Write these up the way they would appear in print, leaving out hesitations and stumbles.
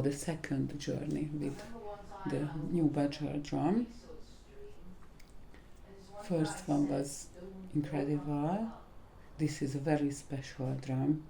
the second journey with the new Badger drum. First one was incredible. This is a very special drum.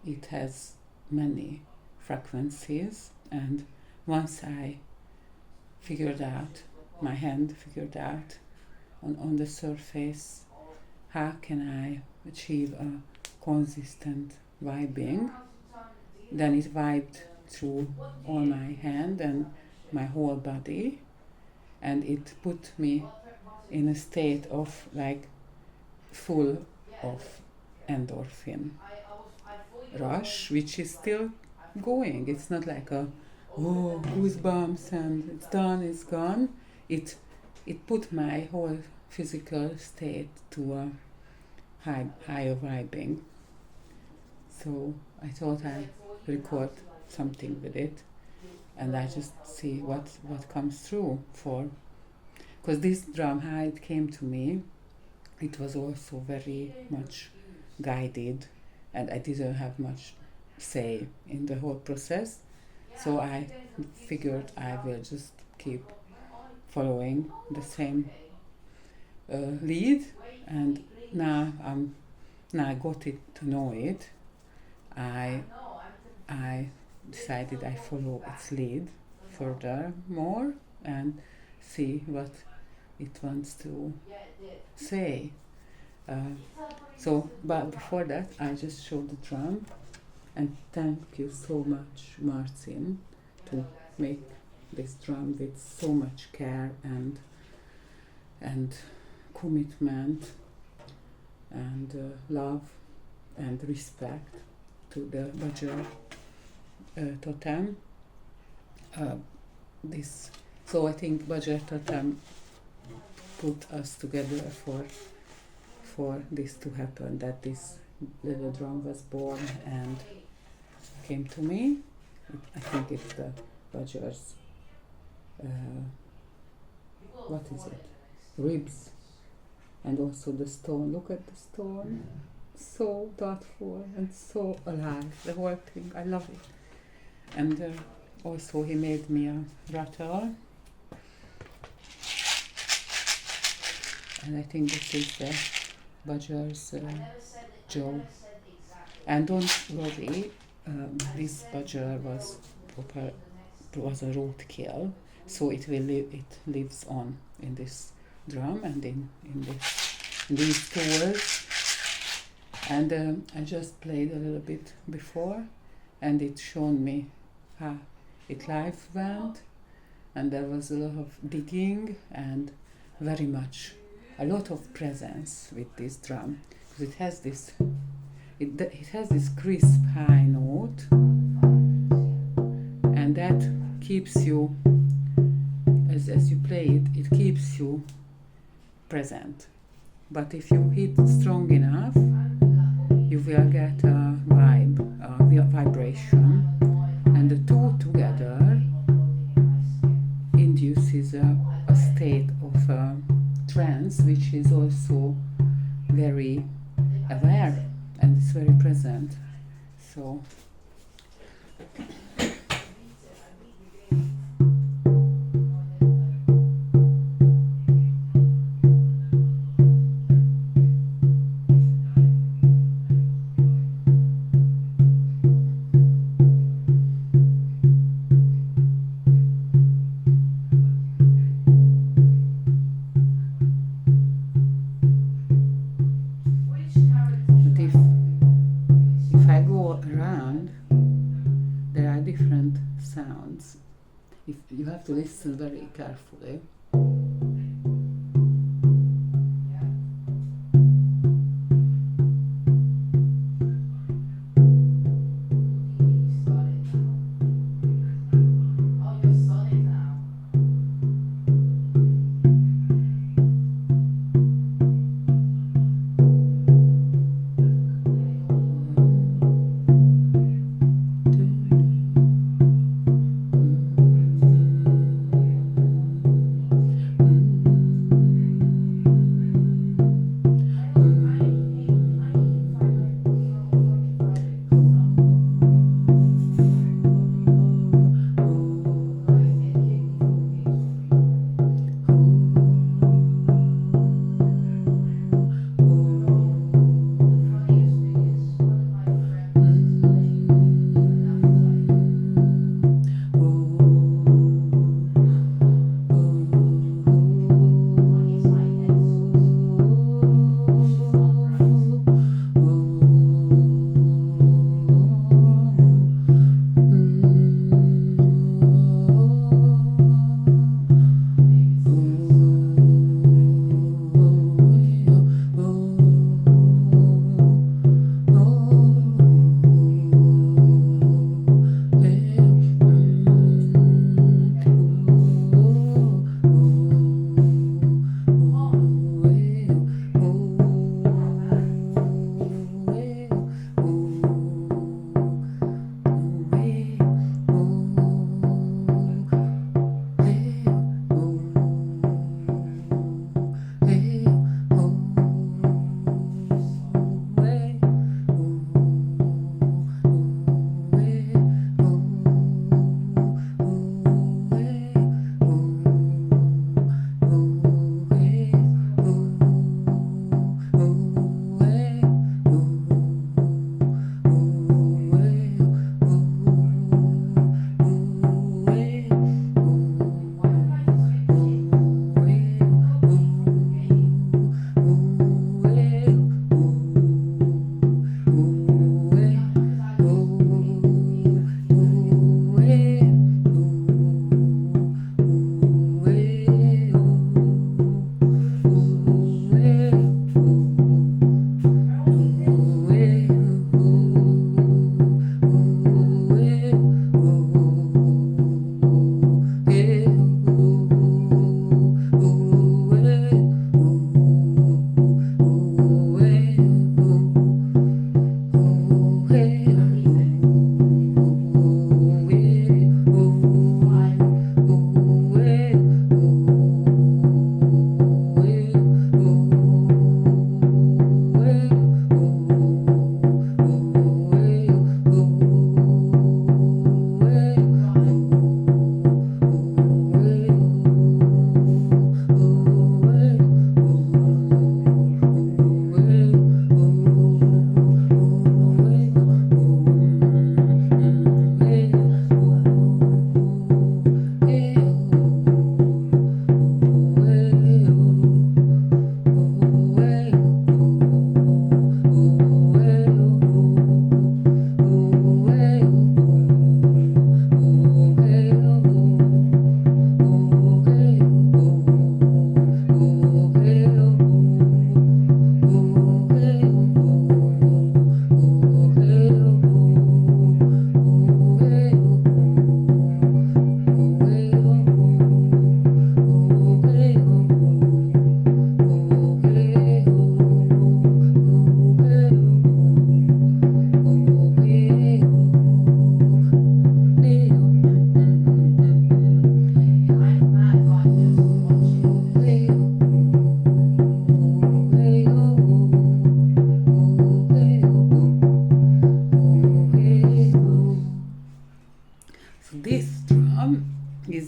It has many frequencies, and once my hand figured out on the surface how can I achieve a consistent vibing, then it vibed through all my hand and my whole body, and it put me in a state of like full of endorphin rush, which is still going. It's not like a goosebumps and it's gone. It put my whole physical state to a higher vibing. So I thought I record something with it, and I just see what comes through for. Because this drum, how it came to me, it was also very much guided, and I didn't have much say in the whole process. So I figured I will just keep following the same lead, and now I got it to know it. I decided I follow its lead further more and see what it wants to say. But before that, I just showed the drum, and thank you so much, Martin, to make this drum with so much care and commitment and love and respect to the Badger totem. So I think Badger totem put us together for this to happen, that this little drum was born and came to me. I think it's the Badger's what is it? Ribs, and also the stone. Look at the stone. So thoughtful and so alive. The whole thing. I love it. And also he made me a rattle. And I think this is the Badger's jaw. And don't worry, this Badger was a roadkill, so it lives on in this drum and in these tools. And I just played a little bit before, and it shown me how it live went, and there was a lot of digging and a lot of presence with this drum, because it has this crisp high note, and that keeps you, as you play it keeps you present. But if you hit strong enough, you will get a vibration, and the two together induces a state of trance, which is also very aware and it's very present. So different sounds. If you have to listen very carefully.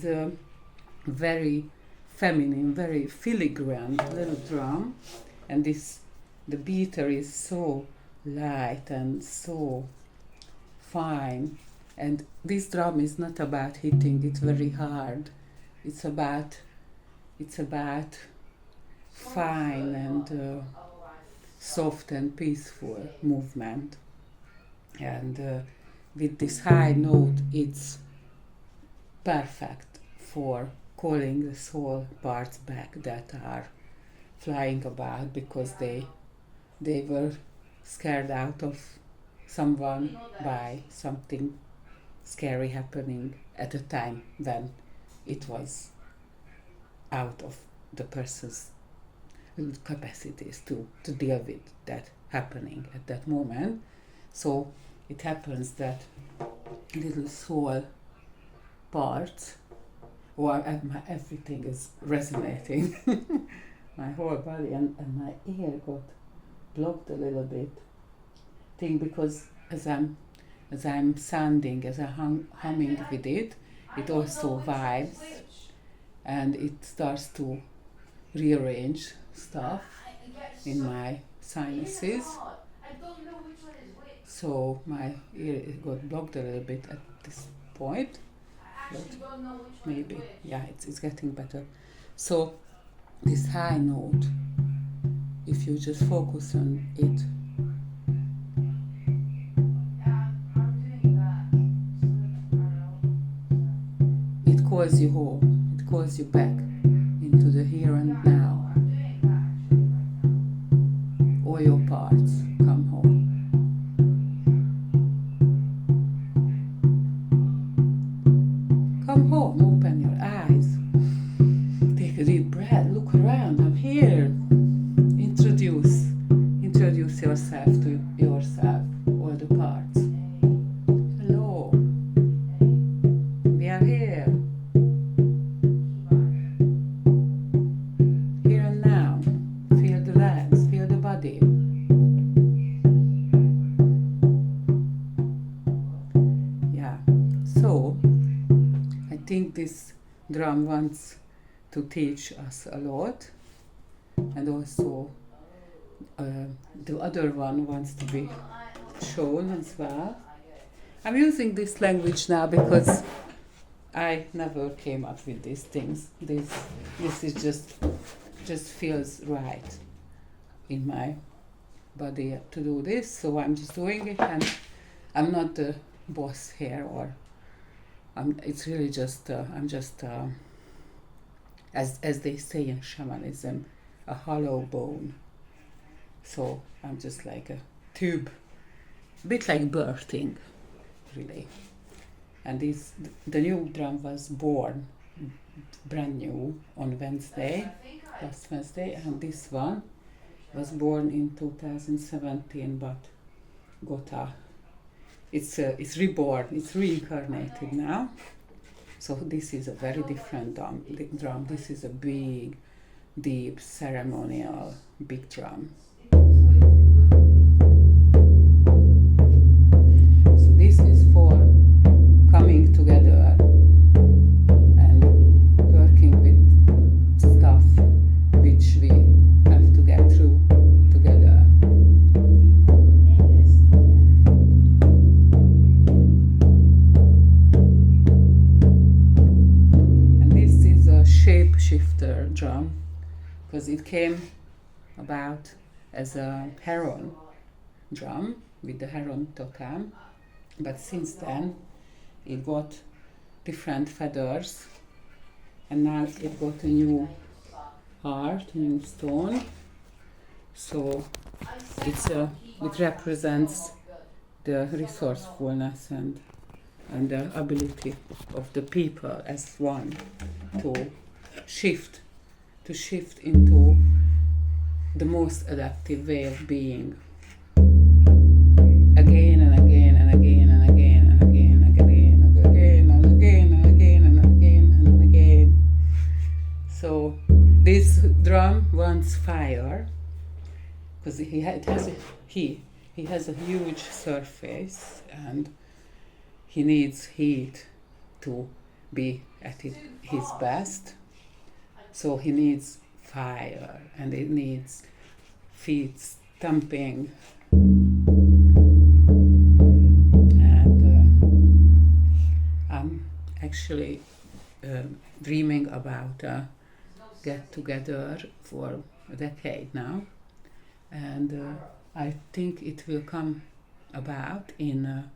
is a very feminine, very filigrane little drum, and the beater is so light and so fine. And this drum is not about hitting it very hard. It's about fine and soft and peaceful movement. And with this high note, it's perfect for calling the soul parts back that are flying about because they were scared out of someone by something scary happening at a time when it was out of the person's capacities to deal with that happening at that moment. So it happens that little soul parts, or everything is resonating. My whole body and my ear got blocked a little bit. Because as I'm sounding, as I'm humming with it, it also vibes and it starts to rearrange stuff in my sinuses. So my ear got blocked a little bit at this point, but maybe, yeah, it's getting better. So this high note, if you just focus on it, it calls you home, it calls you back into the here and now. All your parts come home. Come home, open your eyes, take a deep breath, look around, I'm here. Introduce yourself to yourself, all the parts. Hello, we are here. Here and now, feel the legs, feel the body. Yeah, so I think this drum wants to teach us a lot, and also the other one wants to be shown as well. I'm using this language now because I never came up with these things. This is just feels right in my body to do this, so I'm just doing it, and I'm not the boss here, or it's really just I'm just as they say in shamanism, a hollow bone. So I'm just like a tube, a bit like birthing, really. And the new drum was born brand new on last Wednesday, and this one was born in 2017, but it's reborn, it's reincarnated now. So this is a very different drum. This is a big, deep, ceremonial, big drum. This is for coming together and working with stuff which we have to get through together. And this is a Shapeshifter drum, because it came about as a heron drum with the heron totem. But since then, it got different feathers, and now it got a new heart, a new stone. So it represents the resourcefulness and the ability of the people as one to shift into the most adaptive way of being. Again and again and again and again and again and again and again and again and again and again and again. So this drum wants fire, because he has a huge surface and he needs heat to be at his best. So he needs fire, and it needs feet stamping, and I'm actually dreaming about a get together for a decade now, and I think it will come about in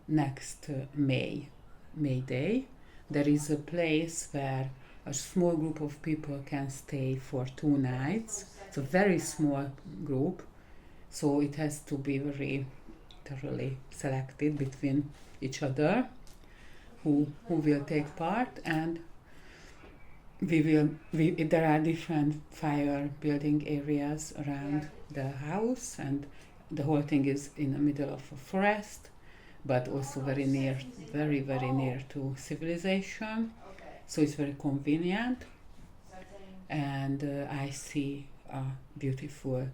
next May Day. There is a place where a small group of people can stay for 2 nights. It's a very small group, so it has to be very thoroughly selected between each other who will take part, and there are different fire building areas around the house, and the whole thing is in the middle of a forest, but also very near to civilization, so it's very convenient. And I see a beautiful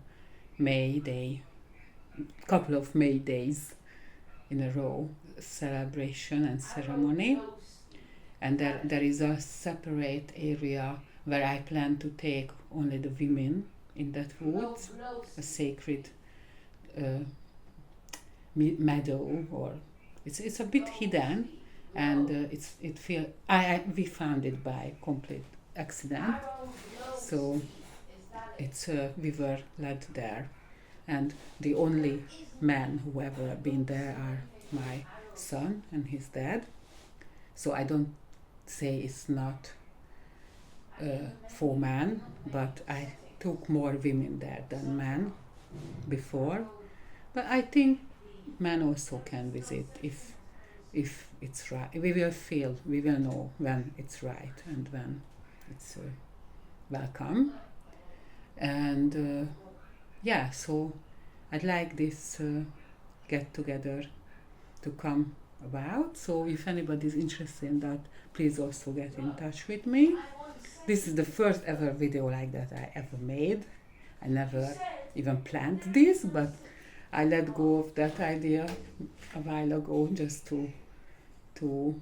May Day, couple of May Days in a row, celebration and ceremony. And there is a separate area where I plan to take only the women in that woods, a sacred meadow, or it's a bit hidden, and we found it by complete accident. So we were led there, and the only men who ever been there are my son and his dad. So I don't say it's not for men, but I took more women there than men before. But I think men also can visit if it's right. We will know when it's right and when it's welcome. And so I'd like this get together to come about. So if anybody's interested in that, please also get in touch with me. This is the first ever video like that I ever made. I never even planned this, but I let go of that idea a while ago, just to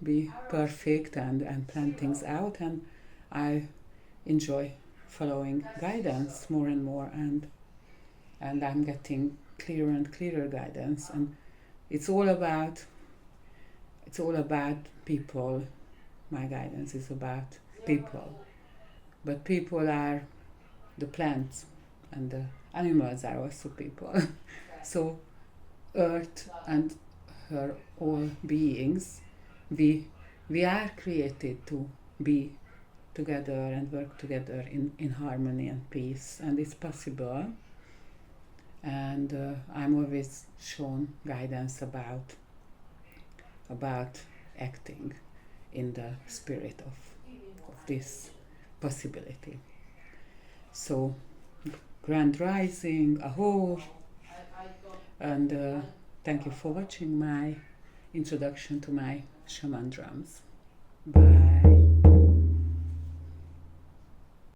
be perfect and plan things out, and I enjoy following guidance more and more, and I'm getting clearer and clearer guidance, and it's all about people. My guidance is about people, but people are the plants, and the animals are also people. So Earth and her all beings, we are created to be together and work together in harmony and peace, and it's possible. And I'm always shown guidance about acting in the spirit of this possibility. So, Grand Rising, Aho, and thank you for watching my introduction to my shaman drums. Bye.